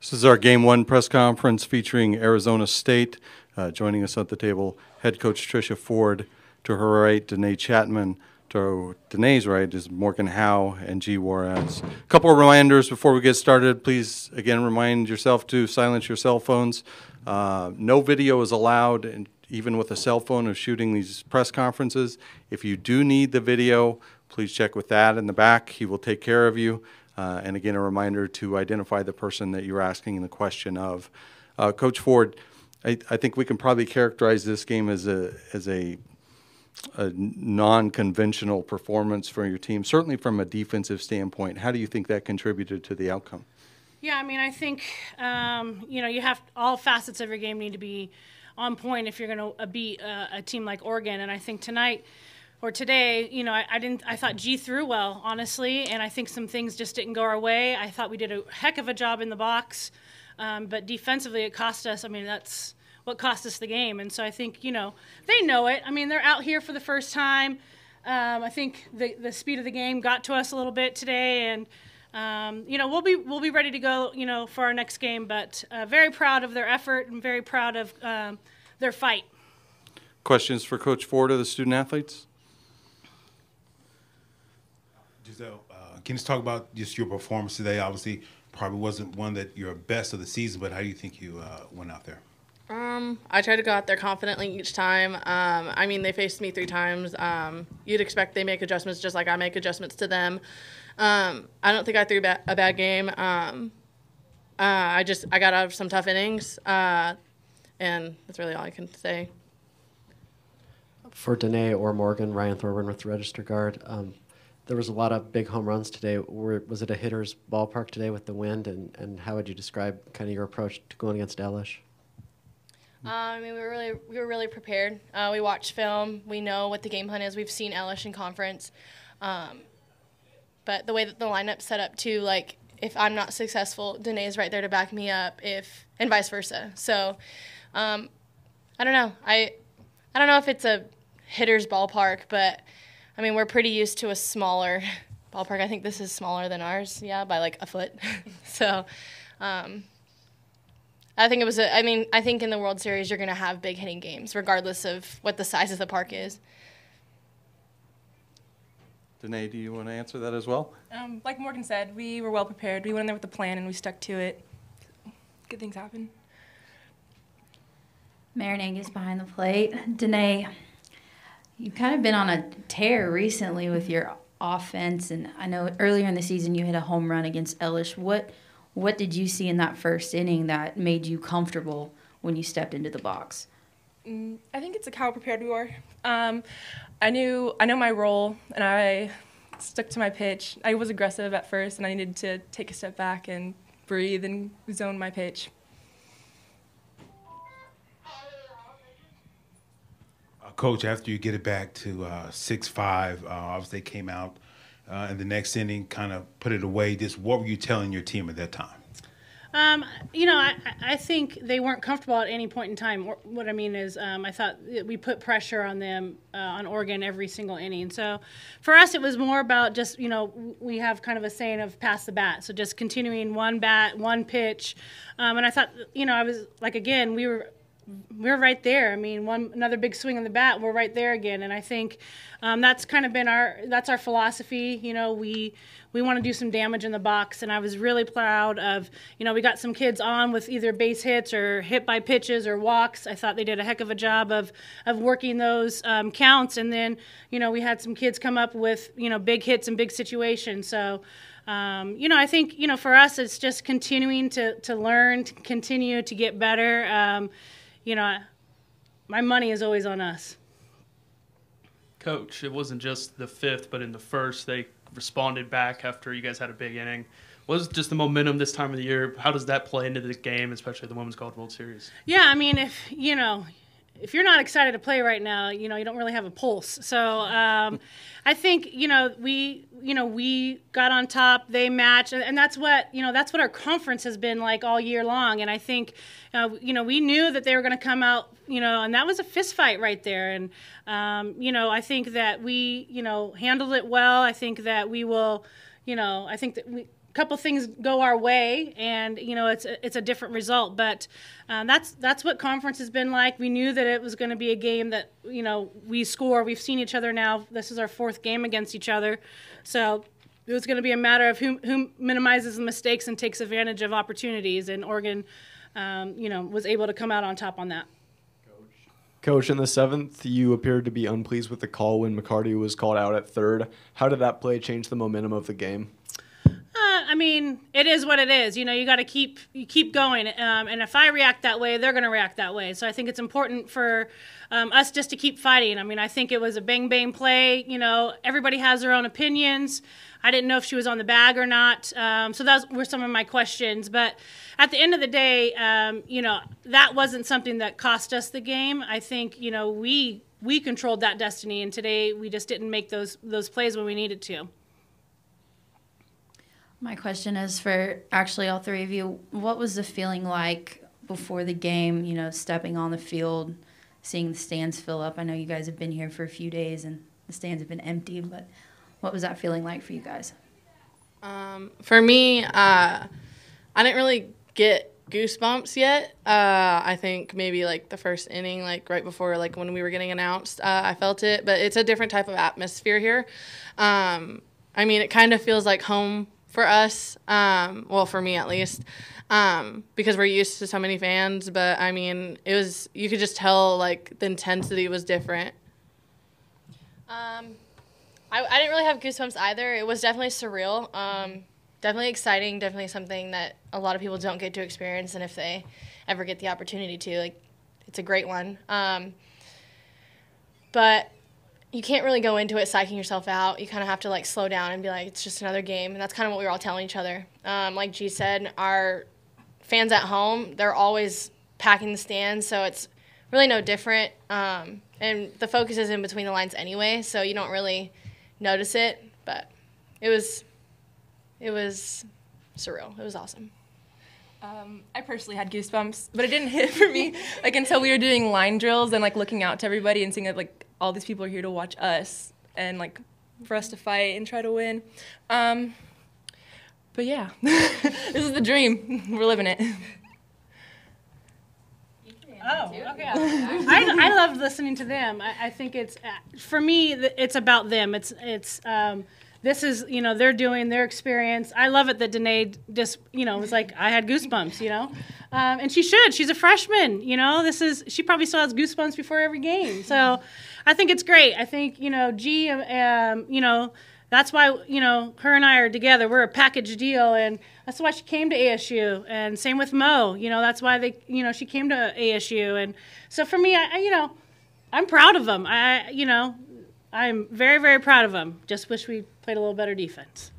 This is our Game 1 press conference featuring Arizona State. Joining us at the table, head coach Tricia Ford. To her right, Danae Chapman. To Danae's right is Morgan Howe and G. Juarez. A couple of reminders before we get started. Please, again, remind yourself to silence your cell phones. No video is allowed, and even with a cell phone, of shooting these press conferences. If you do need the video, please check with that in the back. He will take care of you. And again, a reminder to identify the person that you're asking the question of. Coach Ford, I think we can probably characterize this game as a non-conventional performance for your team, certainly from a defensive standpoint. How do you think that contributed to the outcome? Yeah, I mean, I think, you have all facets of your game need to be on point if you're going to beat a team like Oregon. And I think tonight or today, I thought G threw well, honestly, and I think some things just didn't go our way. I thought we did a heck of a job in the box, but defensively it cost us. I mean, that's what cost us the game. And so I think, they know it. I mean, they're out here for the first time. I think the speed of the game got to us a little bit today, and we'll be ready to go, for our next game. But very proud of their effort and very proud of their fight. Questions for Coach Ford or the student athletes? Giselle, can you talk about just your performance today? Obviously, probably wasn't one that your best of the season, but how do you think you went out there? I tried to go out there confidently each time. They faced me 3 times. You'd expect they make adjustments just like I make adjustments to them. I don't think I threw a bad game. I got out of some tough innings, and that's really all I can say. For Danae or Morgan, Ryan Thorburn with the Register Guard. There was a lot of big home runs today. Was it a hitter's ballpark today with the wind, and how would you describe kind of your approach to going against Elish? We were really prepared. We watched film. We know what the game plan is. We've seen Elish in conference. But the way that the lineup's set up too, like if I'm not successful, Danae's right there to back me up, and vice versa. So I don't know. I don't know if it's a hitter's ballpark, but we're pretty used to a smaller ballpark. I think this is smaller than ours, by like a foot. So I think I think in the World Series you're going to have big hitting games, regardless of what the size of the park is. Danae, do you want to answer that as well? Like Morgan said, we were well prepared. We went in there with a plan, and we stuck to it. Good things happen. Marin Angus behind the plate. Danae, you've kind of been on a tear recently with your offense, and I know earlier in the season you hit a home run against Elish. What did you see in that first inning that made you comfortable when you stepped into the box? I think it's how prepared we were. I know my role, and I stuck to my pitch. I was aggressive at first, and I needed to take a step back and breathe and zone my pitch. Coach, after you get it back to 6-5, obviously they came out in the next inning, kind of put it away. Just what were you telling your team at that time? I think they weren't comfortable at any point in time. What I mean is I thought we put pressure on them, on Oregon, every single inning. So for us, it was more about just, we have kind of a saying of pass the bat. So just continuing one bat, one pitch. And I thought, I was like, again, we're right there. Another big swing of the bat, we're right there again. And I think that's kind of been our philosophy. We want to do some damage in the box, and I was really proud of, we got some kids on with either base hits or hit by pitches or walks. I thought they did a heck of a job of working those counts. And then, we had some kids come up with, big hits and big situations. So, I think, for us, it's just continuing to learn, to continue to get better. My money is always on us. Coach, it wasn't just the 5th, but in the 1st, they responded back after you guys had a big inning. What was just the momentum this time of the year? How does that play into the game, especially the Women's Golf World Series? Yeah, if you're not excited to play right now, you don't really have a pulse. So I think we got on top, they matched, and that's what our conference has been like all year long. And I think we knew that they were going to come out, and that was a fist fight right there. And I think that we handled it well. I think that we will, I think that couple things go our way, and it's a different result. But that's what conference has been like. We knew that it was going to be a game that we score. We've seen each other now. This is our 4th game against each other, so it was going to be a matter of who minimizes the mistakes and takes advantage of opportunities. And Oregon, was able to come out on top on that. Coach, in the 7th, you appeared to be unpleased with the call when McCarty was called out at 3rd. How did that play change the momentum of the game? I mean, it is what it is. You got to keep going. And if I react that way, they're going to react that way. So I think it's important for us just to keep fighting. I mean, I think it was a bang-bang play. Everybody has their own opinions. I didn't know if she was on the bag or not. So those were some of my questions. But at the end of the day, that wasn't something that cost us the game. I think, we controlled that destiny. And today we just didn't make those plays when we needed to. My question is for actually all 3 of you. What was the feeling like before the game, stepping on the field, seeing the stands fill up? I know you guys have been here for a few days and the stands have been empty, but what was that feeling like for you guys? For me, I didn't really get goosebumps yet. I think maybe like the first inning, like right before like when we were getting announced, I felt it, but it's a different type of atmosphere here. I mean, it kind of feels like home for us, well, for me at least, because we're used to so many fans. But I mean, you could just tell like the intensity was different. I didn't really have goosebumps either. It was definitely surreal, definitely exciting, definitely something that a lot of people don't get to experience, and if they ever get the opportunity to, like, it's a great one. But you can't really go into it psyching yourself out. You kind of have to, like, slow down and be like, it's just another game, and that's kind of what we were all telling each other. Like G said, our fans at home, they're always packing the stands, so it's really no different. And the focus is in between the lines anyway, so you don't really notice it, but it was surreal. It was awesome. I personally had goosebumps, but it didn't hit for me like until we were doing line drills and like looking out to everybody and seeing that like all these people are here to watch us and like for us to fight and try to win. But yeah, this is the dream. We're living it. Oh, okay. I love listening to them. I think it's for me. It's about them. This is they're doing their experience. I love it that Danae just was like I had goosebumps. And she should. She's a freshman. She probably still has goosebumps before every game. So I think it's great. I think G that's why her and I are together. We're a package deal, and that's why she came to ASU. And same with Mo. That's why she came to ASU. And so for me, I'm proud of them. I'm very, very proud of them. Just wish we played a little better defense.